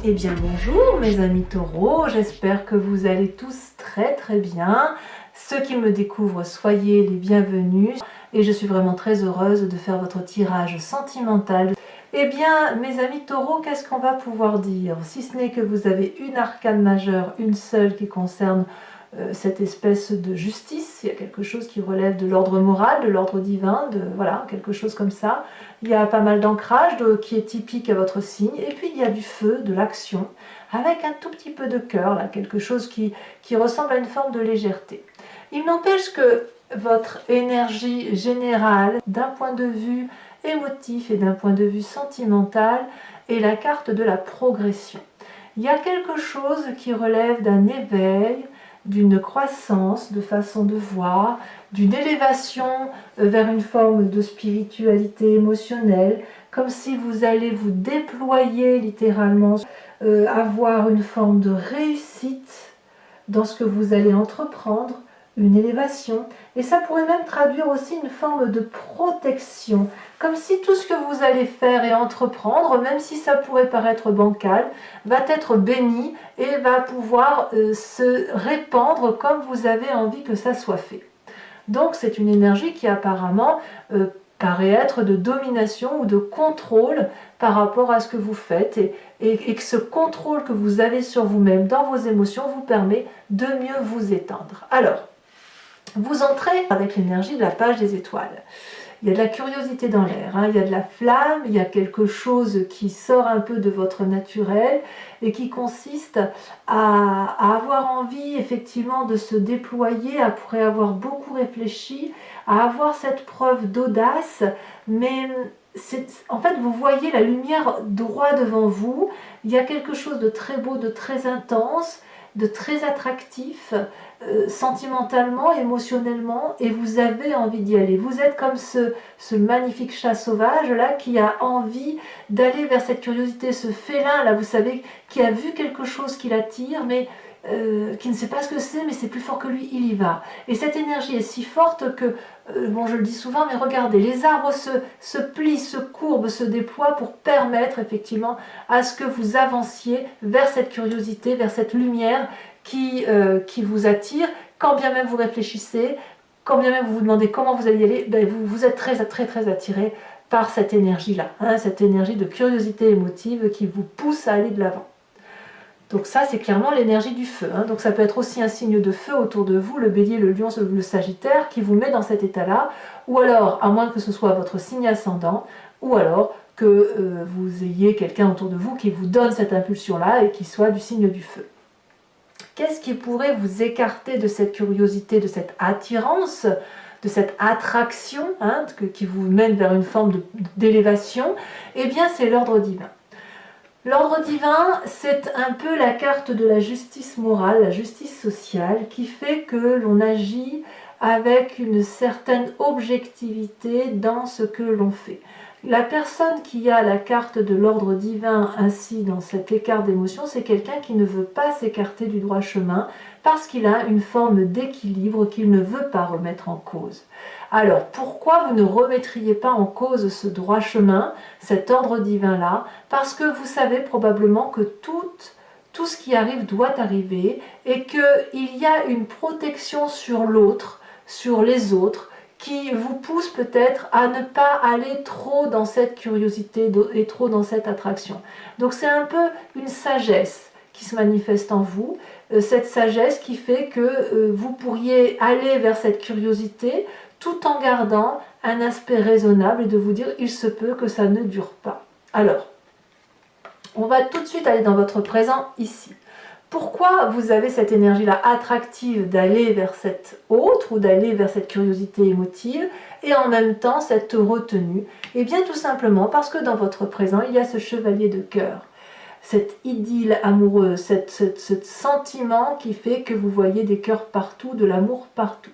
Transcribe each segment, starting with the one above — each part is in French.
Eh bien bonjour mes amis taureaux, j'espère que vous allez tous très bien. Ceux qui me découvrent, soyez les bienvenus et je suis vraiment très heureuse de faire votre tirage sentimental. Eh bien mes amis taureaux, qu'est-ce qu'on va pouvoir dire? Si ce n'est que vous avez une arcane majeure, une seule qui concerne cette espèce de justice, il y a quelque chose qui relève de l'ordre moral, de l'ordre divin, voilà, quelque chose comme ça. Il y a pas mal d'ancrage qui est typique à votre signe, et puis il y a du feu, de l'action, avec un tout petit peu de cœur, là, quelque chose qui ressemble à une forme de légèreté. Il n'empêche que votre énergie générale, d'un point de vue émotif et d'un point de vue sentimental, est la carte de la progression. Il y a quelque chose qui relève d'un éveil, d'une croissance de façon de voir, d'une élévation vers une forme de spiritualité émotionnelle, comme si vous allez vous déployer littéralement, avoir une forme de réussite dans ce que vous allez entreprendre, une élévation, et ça pourrait même traduire aussi une forme de protection, comme si tout ce que vous allez faire et entreprendre, même si ça pourrait paraître bancal, va être béni et va pouvoir se répandre comme vous avez envie que ça soit fait. Donc c'est une énergie qui apparemment paraît être de domination ou de contrôle par rapport à ce que vous faites et que ce contrôle que vous avez sur vous-même dans vos émotions vous permet de mieux vous étendre. Alors, vous entrez avec l'énergie de la page des étoiles. Il y a de la curiosité dans l'air, hein, il y a de la flamme, il y a quelque chose qui sort un peu de votre naturel et qui consiste à avoir envie effectivement de se déployer, après avoir beaucoup réfléchi, à avoir cette preuve d'audace, mais en fait vous voyez la lumière droit devant vous, il y a quelque chose de très beau, de très intense, de très attractif, sentimentalement, émotionnellement, et vous avez envie d'y aller. Vous êtes comme ce magnifique chat sauvage là qui a envie d'aller vers cette curiosité, ce félin là, vous savez, qui a vu quelque chose qui l'attire, mais qui ne sait pas ce que c'est, mais c'est plus fort que lui, il y va. Et cette énergie est si forte que, bon, je le dis souvent, mais regardez, les arbres se plient, se courbent, se déploient pour permettre effectivement à ce que vous avanciez vers cette curiosité, vers cette lumière qui vous attire, quand bien même vous réfléchissez, quand bien même vous vous demandez comment vous allez y aller, ben vous êtes très attiré par cette énergie-là, hein, cette énergie de curiosité émotive qui vous pousse à aller de l'avant. Donc ça, c'est clairement l'énergie du feu. Hein. Donc ça peut être aussi un signe de feu autour de vous, le bélier, le lion, le sagittaire, qui vous met dans cet état-là, ou alors, à moins que ce soit votre signe ascendant, ou alors que vous ayez quelqu'un autour de vous qui vous donne cette impulsion-là et qui soit du signe du feu. Qu'est-ce qui pourrait vous écarter de cette curiosité, de cette attirance, de cette attraction, hein, qui vous mène vers une forme d'élévation? Eh bien, c'est l'ordre divin. L'ordre divin, c'est un peu la carte de la justice morale, la justice sociale, qui fait que l'on agit avec une certaine objectivité dans ce que l'on fait. La personne qui a la carte de l'ordre divin ainsi dans cet écart d'émotion, c'est quelqu'un qui ne veut pas s'écarter du droit chemin parce qu'il a une forme d'équilibre qu'il ne veut pas remettre en cause. Alors, pourquoi vous ne remettriez pas en cause ce droit chemin, cet ordre divin-là? Parce que vous savez probablement que tout ce qui arrive doit arriver et qu'il y a une protection sur l'autre, sur les autres, qui vous pousse peut-être à ne pas aller trop dans cette curiosité et trop dans cette attraction. Donc c'est un peu une sagesse qui se manifeste en vous, cette sagesse qui fait que vous pourriez aller vers cette curiosité tout en gardant un aspect raisonnable et de vous dire il se peut que ça ne dure pas. Alors, on va tout de suite aller dans votre présent ici. Pourquoi vous avez cette énergie-là attractive d'aller vers cette autre ou d'aller vers cette curiosité émotive et en même temps cette retenue? Eh bien tout simplement parce que dans votre présent, il y a ce chevalier de cœur, cette idylle amoureuse, ce sentiment qui fait que vous voyez des cœurs partout, de l'amour partout.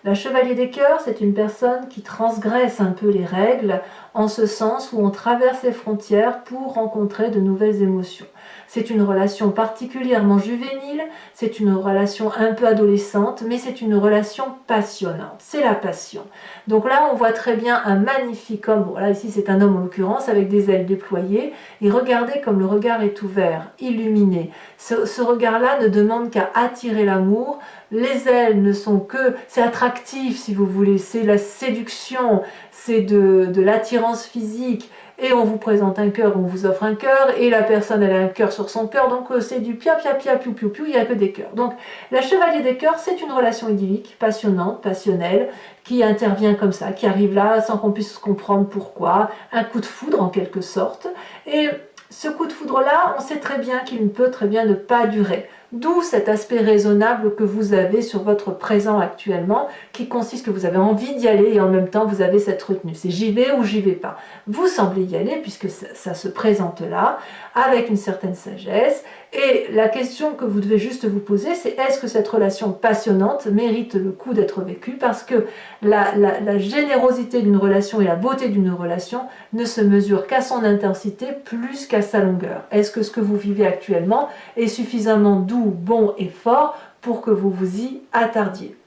La chevalier des cœurs, c'est une personne qui transgresse un peu les règles, en ce sens où on traverse les frontières pour rencontrer de nouvelles émotions. C'est une relation particulièrement juvénile, c'est une relation un peu adolescente, mais c'est une relation passionnante. C'est la passion. Donc là, on voit très bien un magnifique homme. Bon, là, ici, c'est un homme en l'occurrence, avec des ailes déployées. Et regardez comme le regard est ouvert, illuminé. Ce regard-là ne demande qu'à attirer l'amour. Les ailes ne sont que... C'est attractif, si vous voulez. C'est la séduction, c'est de l'attirance physique. Et on vous présente un cœur, on vous offre un cœur, et la personne elle a un cœur sur son cœur, donc c'est du pia pia pia piou piou piou, il n'y a que des cœurs. Donc la chevalier des cœurs, c'est une relation idyllique, passionnante, passionnelle, qui intervient comme ça, qui arrive là sans qu'on puisse comprendre pourquoi, un coup de foudre en quelque sorte, et ce coup de foudre là, on sait très bien qu'il ne peut très bien ne pas durer. D'où cet aspect raisonnable que vous avez sur votre présent actuellement, qui consiste que vous avez envie d'y aller et en même temps vous avez cette retenue. C'est j'y vais ou j'y vais pas. Vous semblez y aller puisque ça se présente là, avec une certaine sagesse. Et la question que vous devez juste vous poser, c'est est-ce que cette relation passionnante mérite le coup d'être vécue? Parce que la générosité d'une relation et la beauté d'une relation ne se mesurent qu'à son intensité plus qu'à sa longueur. Est-ce que ce que vous vivez actuellement est suffisamment doux, bon et fort pour que vous vous y attardiez?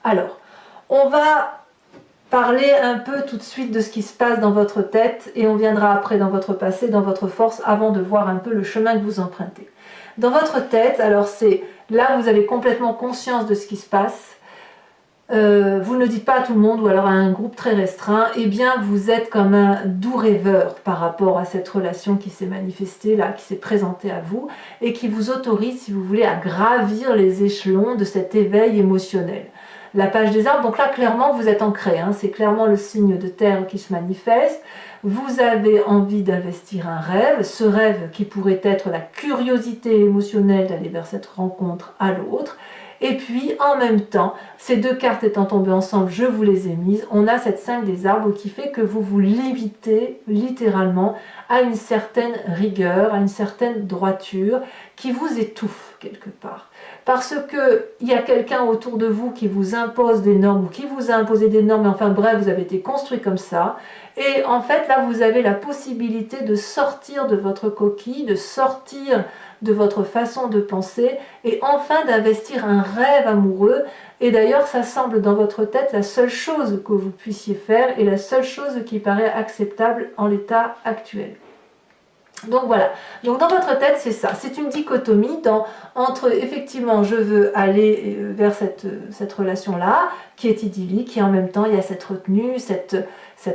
Alors, on va parler un peu tout de suite de ce qui se passe dans votre tête et on viendra après dans votre passé, dans votre force, avant de voir un peu le chemin que vous empruntez. Dans votre tête, alors c'est là vous avez complètement conscience de ce qui se passe, vous ne le dites pas à tout le monde ou alors à un groupe très restreint, eh bien vous êtes comme un doux rêveur par rapport à cette relation qui s'est manifestée là, qui s'est présentée à vous et qui vous autorise, si vous voulez, à gravir les échelons de cet éveil émotionnel. La page des arbres, donc là clairement vous êtes ancré, hein, c'est clairement le signe de terre qui se manifeste. Vous avez envie d'investir un rêve, ce rêve qui pourrait être la curiosité émotionnelle d'aller vers cette rencontre à l'autre. Et puis en même temps, ces deux cartes étant tombées ensemble, je vous les ai mises, on a cette 5 des arbres qui fait que vous vous limitez littéralement à une certaine rigueur, à une certaine droiture qui vous étouffe quelque part. Parce qu'il y a quelqu'un autour de vous qui vous impose des normes ou qui vous a imposé des normes, mais enfin bref, vous avez été construit comme ça. Et en fait, là, vous avez la possibilité de sortir de votre coquille, de sortir de votre façon de penser et enfin d'investir un rêve amoureux. Et d'ailleurs, ça semble dans votre tête la seule chose que vous puissiez faire et la seule chose qui paraît acceptable en l'état actuel. Donc voilà, donc dans votre tête c'est ça, c'est une dichotomie entre effectivement je veux aller vers cette relation-là qui est idyllique et en même temps il y a cette retenue, cette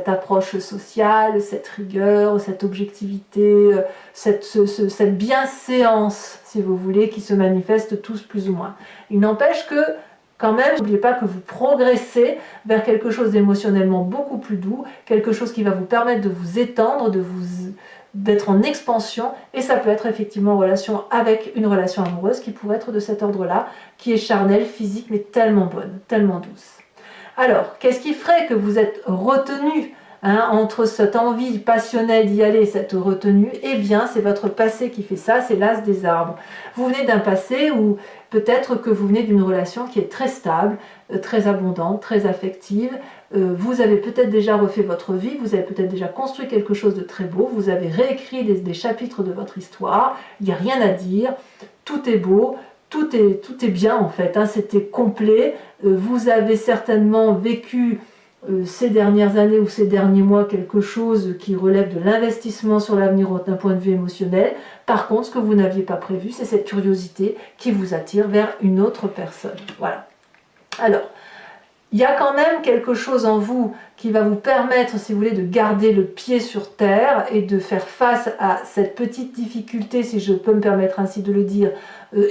approche sociale, cette rigueur, cette objectivité, cette bienséance si vous voulez qui se manifeste tous plus ou moins. Il n'empêche que quand même, n'oubliez pas que vous progressez vers quelque chose d'émotionnellement beaucoup plus doux, quelque chose qui va vous permettre de vous étendre, d'être en expansion, et ça peut être effectivement en relation avec une relation amoureuse qui pourrait être de cet ordre-là, qui est charnelle, physique, mais tellement bonne, tellement douce. Alors, qu'est-ce qui ferait que vous êtes retenu entre cette envie passionnelle d'y aller, cette retenue? Eh bien, c'est votre passé qui fait ça, c'est l'as des arbres. Vous venez d'un passé où peut-être que vous venez d'une relation qui est très stable, très abondante, très affective. Vous avez peut-être déjà refait votre vie, vous avez peut-être déjà construit quelque chose de très beau, vous avez réécrit des chapitres de votre histoire, il n'y a rien à dire, tout est beau, tout est bien en fait, c'était complet. Vous avez certainement vécu ces dernières années ou ces derniers mois quelque chose qui relève de l'investissement sur l'avenir d'un point de vue émotionnel. Par contre, ce que vous n'aviez pas prévu, c'est cette curiosité qui vous attire vers une autre personne. Voilà. Alors, il y a quand même quelque chose en vous qui va vous permettre, si vous voulez, de garder le pied sur terre et de faire face à cette petite difficulté, si je peux me permettre ainsi de le dire,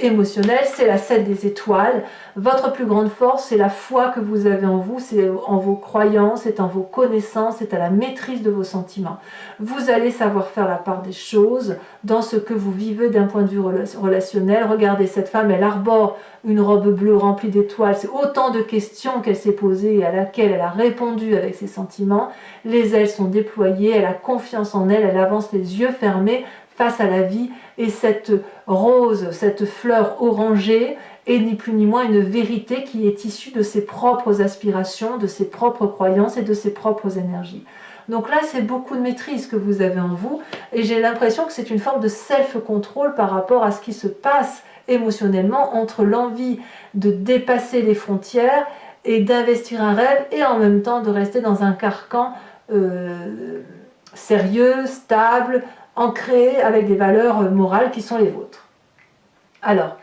émotionnelle. C'est la 7 des étoiles. Votre plus grande force, c'est la foi que vous avez en vous, c'est en vos croyances, c'est en vos connaissances, c'est à la maîtrise de vos sentiments. Vous allez savoir faire la part des choses dans ce que vous vivez d'un point de vue relationnel. Regardez, cette femme, elle arbore une robe bleue remplie d'étoiles. C'est autant de questions qu'elle s'est posées et à laquelle elle a répondu avec ses sentiments. Les ailes sont déployées, elle a confiance en elle, elle avance les yeux fermés face à la vie, et cette rose, cette fleur orangée est ni plus ni moins une vérité qui est issue de ses propres aspirations, de ses propres croyances et de ses propres énergies. Donc là, c'est beaucoup de maîtrise que vous avez en vous, et j'ai l'impression que c'est une forme de self-control par rapport à ce qui se passe émotionnellement entre l'envie de dépasser les frontières et d'investir un rêve, et en même temps de rester dans un carcan sérieux, stable, ancré avec des valeurs morales qui sont les vôtres. Alors,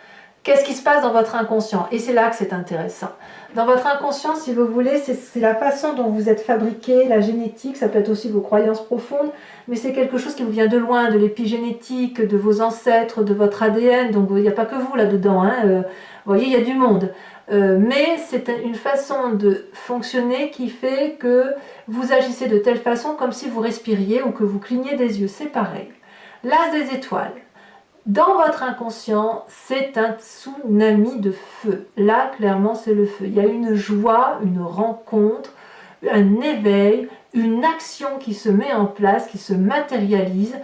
qu'est-ce qui se passe dans votre inconscient? Et c'est là que c'est intéressant. Dans votre inconscient, si vous voulez, c'est la façon dont vous êtes fabriqué, la génétique, ça peut être aussi vos croyances profondes, mais c'est quelque chose qui vous vient de loin, de l'épigénétique, de vos ancêtres, de votre ADN, donc il n'y a pas que vous là-dedans, hein. Vous voyez, il y a du monde. Mais c'est une façon de fonctionner qui fait que vous agissez de telle façon comme si vous respiriez ou que vous cligniez des yeux, c'est pareil. L'as des étoiles. Dans votre inconscient, c'est un tsunami de feu. Là, clairement, c'est le feu. Il y a une joie, une rencontre, un éveil, une action qui se met en place, qui se matérialise.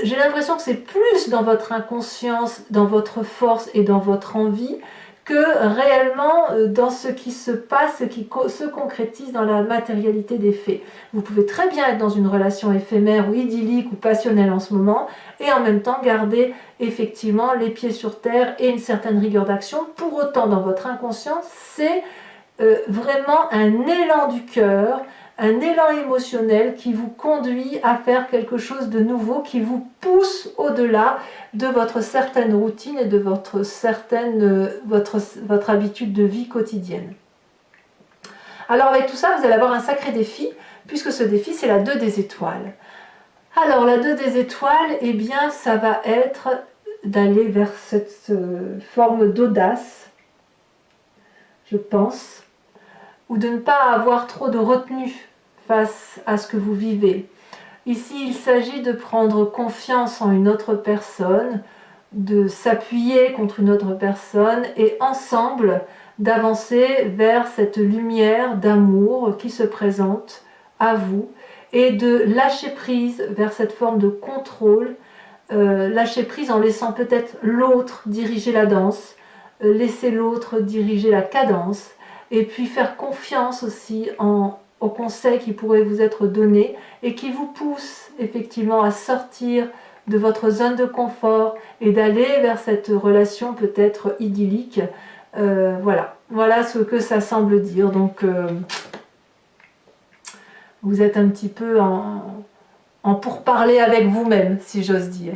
J'ai l'impression que c'est plus dans votre inconscience, dans votre force et dans votre envie que réellement dans ce qui se passe, ce qui se concrétise dans la matérialité des faits. Vous pouvez très bien être dans une relation éphémère ou idyllique ou passionnelle en ce moment et en même temps garder effectivement les pieds sur terre et une certaine rigueur d'action. Pour autant, dans votre inconscient, c'est vraiment un élan du cœur, un élan émotionnel qui vous conduit à faire quelque chose de nouveau, qui vous pousse au-delà de votre certaine routine et de votre habitude de vie quotidienne. Alors avec tout ça, vous allez avoir un sacré défi, puisque ce défi, c'est la 2 des étoiles. Alors la 2 des étoiles, eh bien, ça va être d'aller vers cette forme d'audace, je pense, ou de ne pas avoir trop de retenue face à ce que vous vivez. Ici, il s'agit de prendre confiance en une autre personne, de s'appuyer contre une autre personne et ensemble d'avancer vers cette lumière d'amour qui se présente à vous et de lâcher prise vers cette forme de contrôle, lâcher prise en laissant peut-être l'autre diriger la danse, laisser l'autre diriger la cadence, et puis faire confiance aussi aux conseils qui pourraient vous être donnés et qui vous poussent effectivement à sortir de votre zone de confort et d'aller vers cette relation peut-être idyllique. Voilà ce que ça semble dire. Donc vous êtes un petit peu en pourparler avec vous-même, si j'ose dire.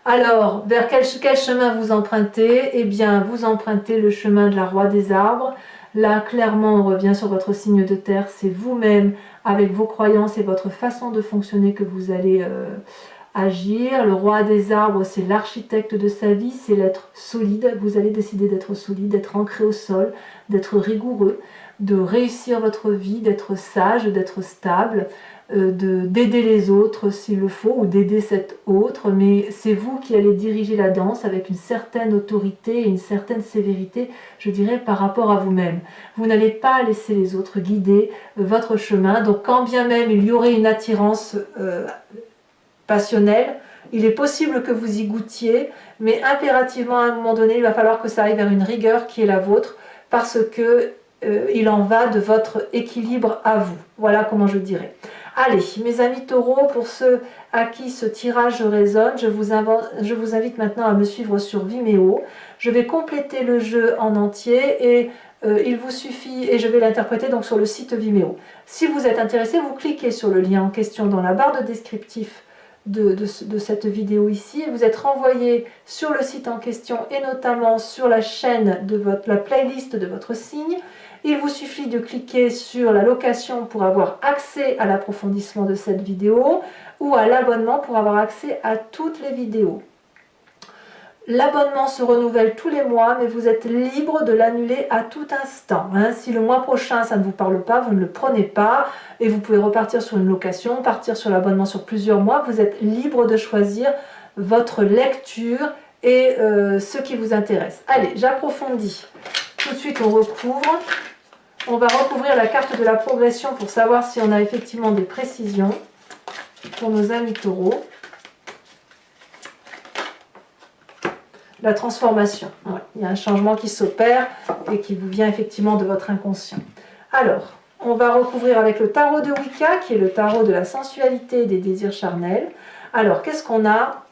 Alors, vers quel chemin vous empruntez? Eh bien, vous empruntez le chemin de la Roi des Arbres. Là, clairement, on revient sur votre signe de terre. C'est vous-même, avec vos croyances et votre façon de fonctionner, que vous allez agir. Le Roi des Arbres, c'est l'architecte de sa vie, c'est l'être solide. Vous allez décider d'être solide, d'être ancré au sol, d'être rigoureux, de réussir votre vie, d'être sage, d'être stable, d'aider les autres s'il le faut, ou d'aider cet autre, mais c'est vous qui allez diriger la danse avec une certaine autorité et une certaine sévérité, je dirais, par rapport à vous-même. Vous n'allez pas laisser les autres guider votre chemin, donc quand bien même il y aurait une attirance passionnelle, il est possible que vous y goûtiez, mais impérativement à un moment donné, il va falloir que ça aille vers une rigueur qui est la vôtre, parce que il en va de votre équilibre à vous. Voilà comment je dirais. Allez, mes amis taureaux, pour ceux à qui ce tirage résonne, je vous invite maintenant à me suivre sur Vimeo. Je vais compléter le jeu en entier et il vous suffit, et je vais l'interpréter donc sur le site Vimeo. Si vous êtes intéressé, vous cliquez sur le lien en question dans la barre de descriptif de cette vidéo ici, et vous êtes renvoyé sur le site en question et notamment sur la chaîne de la playlist de votre signe. Il vous suffit de cliquer sur la location pour avoir accès à l'approfondissement de cette vidéo ou à l'abonnement pour avoir accès à toutes les vidéos. L'abonnement se renouvelle tous les mois, mais vous êtes libre de l'annuler à tout instant. Si le mois prochain ça ne vous parle pas, vous ne le prenez pas et vous pouvez repartir sur une location, partir sur l'abonnement sur plusieurs mois. Vous êtes libre de choisir votre lecture et ce qui vous intéresse. Allez, j'approfondis. Tout de suite on recouvre. On va recouvrir la carte de la progression pour savoir si on a effectivement des précisions pour nos amis taureaux. La transformation. Ouais, il y a un changement qui s'opère et qui vous vient effectivement de votre inconscient. Alors, On va recouvrir avec le tarot de Wicca, qui est le tarot de la sensualité et des désirs charnels. Alors, qu'est-ce qu'on a?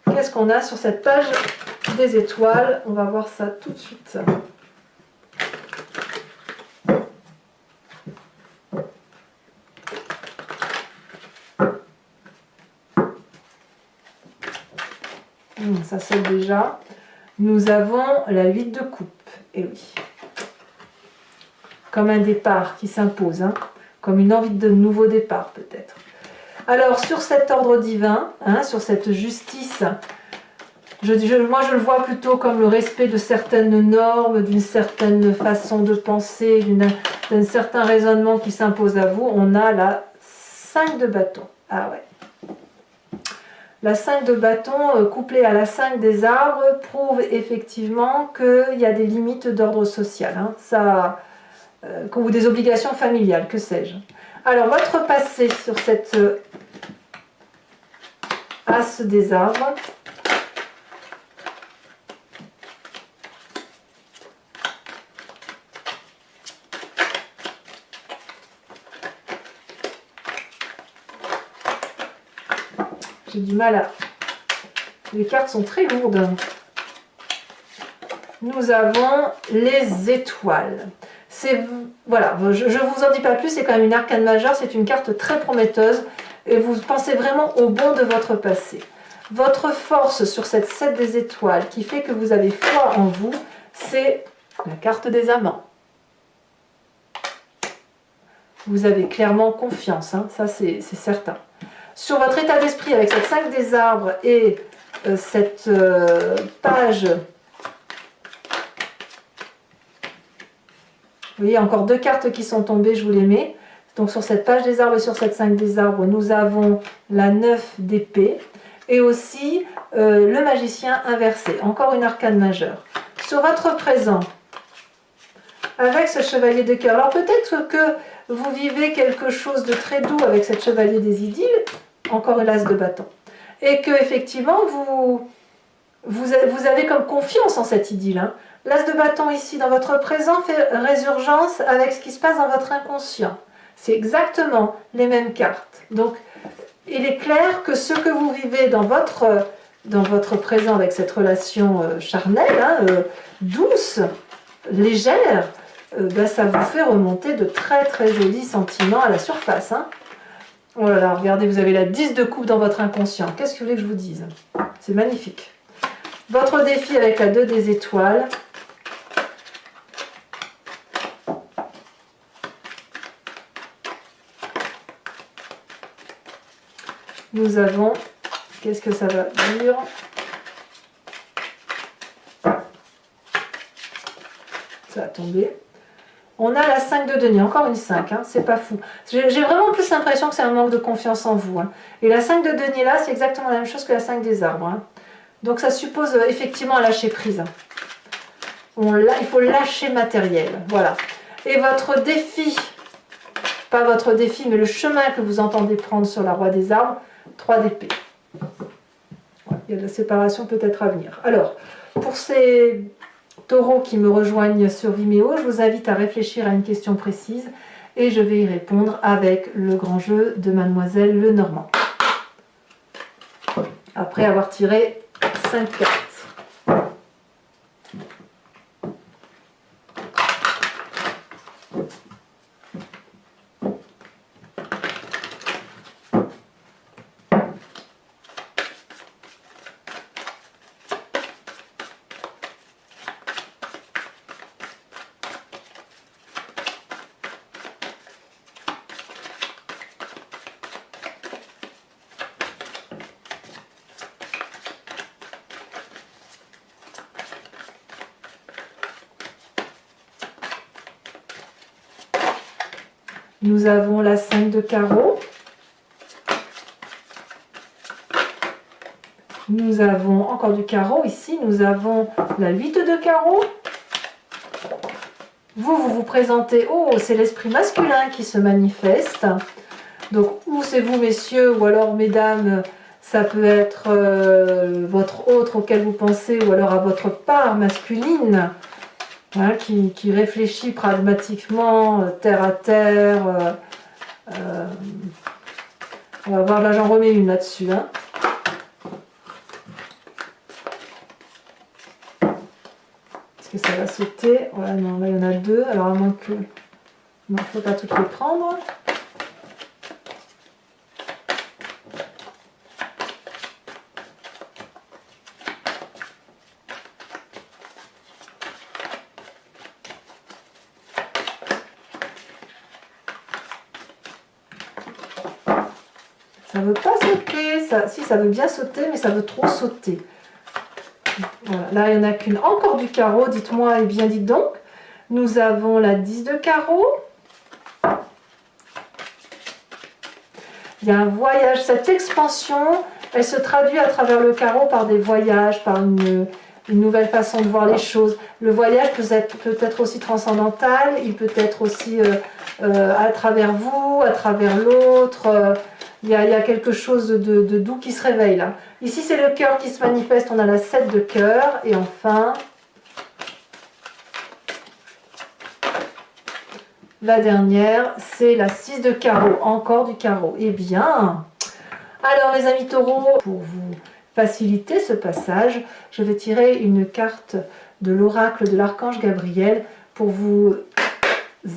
Qu'est-ce qu'on a sur cette page des étoiles? On va voir ça tout de suite. Ça sonne déjà. Nous avons la 8 de coupe. Et oui. Comme un départ qui s'impose, hein, comme une envie de nouveau départ peut-être. Alors sur cet ordre divin, hein, sur cette justice, moi je le vois plutôt comme le respect de certaines normes, d'une certaine façon de penser, d'un certain raisonnement qui s'impose à vous. On a la 5 de bâton. Ah ouais. La 5 de bâton couplée à la 5 des arbres prouve effectivement qu'il y a des limites d'ordre social. Hein. Ça, ou des obligations familiales, que sais-je. Alors, votre passé sur cette as des arbres. J'ai du mal à... Les cartes sont très lourdes. Nous avons les étoiles. Voilà, je ne vous en dis pas plus, c'est quand même une arcane majeure, c'est une carte très prometteuse et vous pensez vraiment au bon de votre passé. Votre force sur cette 7 des étoiles qui fait que vous avez foi en vous, c'est la carte des amants. Vous avez clairement confiance, hein, ça c'est certain. Sur votre état d'esprit avec cette 5 des arbres et cette page... Vous voyez, encore 2 cartes qui sont tombées, je vous les mets. Donc sur cette page des arbres et sur cette 5 des arbres, nous avons la 9 d'épée et aussi le magicien inversé. Encore une arcane majeure. Sur votre présent, avec ce chevalier de cœur, alors peut-être que vous vivez quelque chose de très doux avec cette chevalier des idylles, encore une as de bâton. Et que effectivement, vous avez comme confiance en cette idylle, hein. L'as de bâton ici dans votre présent fait résurgence avec ce qui se passe dans votre inconscient. C'est exactement les mêmes cartes. Donc, il est clair que ce que vous vivez dans votre présent avec cette relation charnelle, hein, douce, légère, ça vous fait remonter de très très jolis sentiments à la surface. Hein. Oh là là, regardez, vous avez la 10 de coupe dans votre inconscient. Qu'est-ce que vous voulez que je vous dise? C'est magnifique. Votre défi avec la 2 des étoiles. Nous avons, qu'est-ce que ça va dire? Ça a tombé. On a la 5 de denier, encore une 5, hein, c'est pas fou. J'ai vraiment plus l'impression que c'est un manque de confiance en vous. Hein. Et la 5 de denier là, c'est exactement la même chose que la 5 des arbres. Hein. Donc ça suppose effectivement un lâcher prise. Il faut lâcher matériel, voilà. Et votre défi, pas votre défi, mais le chemin que vous entendez prendre sur la roue des arbres, 3 d'épée. Il y a de la séparation peut-être à venir. Alors, pour ces taureaux qui me rejoignent sur Vimeo, je vous invite à réfléchir à une question précise et je vais y répondre avec le grand jeu de Mademoiselle Lenormand. Après avoir tiré 5 cartes. Nous avons la 5 de carreau. Nous avons encore du carreau ici. Nous avons la 8 de carreau. Vous vous présentez, oh, c'est l'esprit masculin qui se manifeste. Donc, ou c'est vous, messieurs, ou alors, mesdames, ça peut être votre autre auquel vous pensez, ou alors à votre part masculine. hein, qui réfléchit pragmatiquement, terre à terre. On va voir, là j'en remets une là-dessus. Hein. Est-ce que ça va sauter? Voilà, non, là il y en a deux, alors à moins que... Non, il ne faut pas toutes les prendre. Ça veut pas sauter, ça, si ça veut bien sauter, mais ça veut trop sauter. Voilà, là il n'y en a qu'une, encore du carreau, dites-moi, et bien dites donc. Nous avons la 10 de carreau. Il y a un voyage, cette expansion, elle se traduit à travers le carreau par des voyages, par une nouvelle façon de voir les choses. Le voyage peut être aussi transcendantal, il peut être aussi à travers vous, à travers l'autre. Il y a quelque chose de doux qui se réveille là. Ici c'est le cœur qui se manifeste, on a la 7 de cœur. Et enfin, la dernière, c'est la 6 de carreau, encore du carreau. Eh bien, alors les amis taureaux, pour vous faciliter ce passage, je vais tirer une carte de l'oracle de l'archange Gabriel pour vous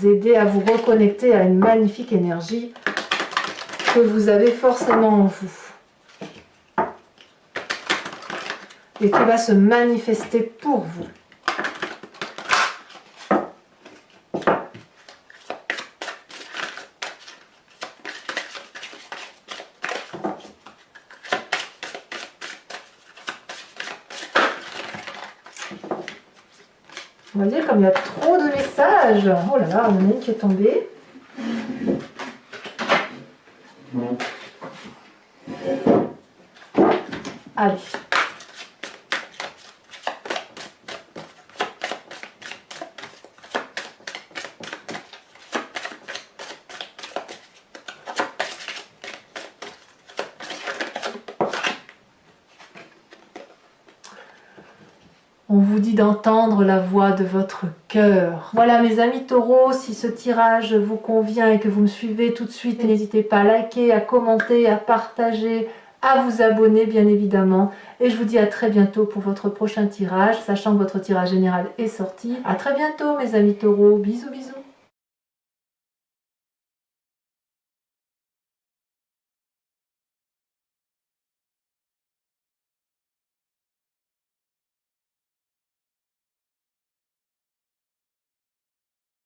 aider à vous reconnecter à une magnifique énergie que vous avez forcément en vous et qui va se manifester pour vous. Vous voyez comme il y a trop de messages. Oh là là, il y en a une qui est tombée. Allez. On vous dit d'entendre la voix de votre cœur. Voilà mes amis taureaux, si ce tirage vous convient et que vous me suivez tout de suite, n'hésitez pas à liker, à commenter, à partager, à vous abonner bien évidemment. Et je vous dis à très bientôt pour votre prochain tirage, sachant que votre tirage général est sorti. À très bientôt mes amis taureaux, bisous bisous.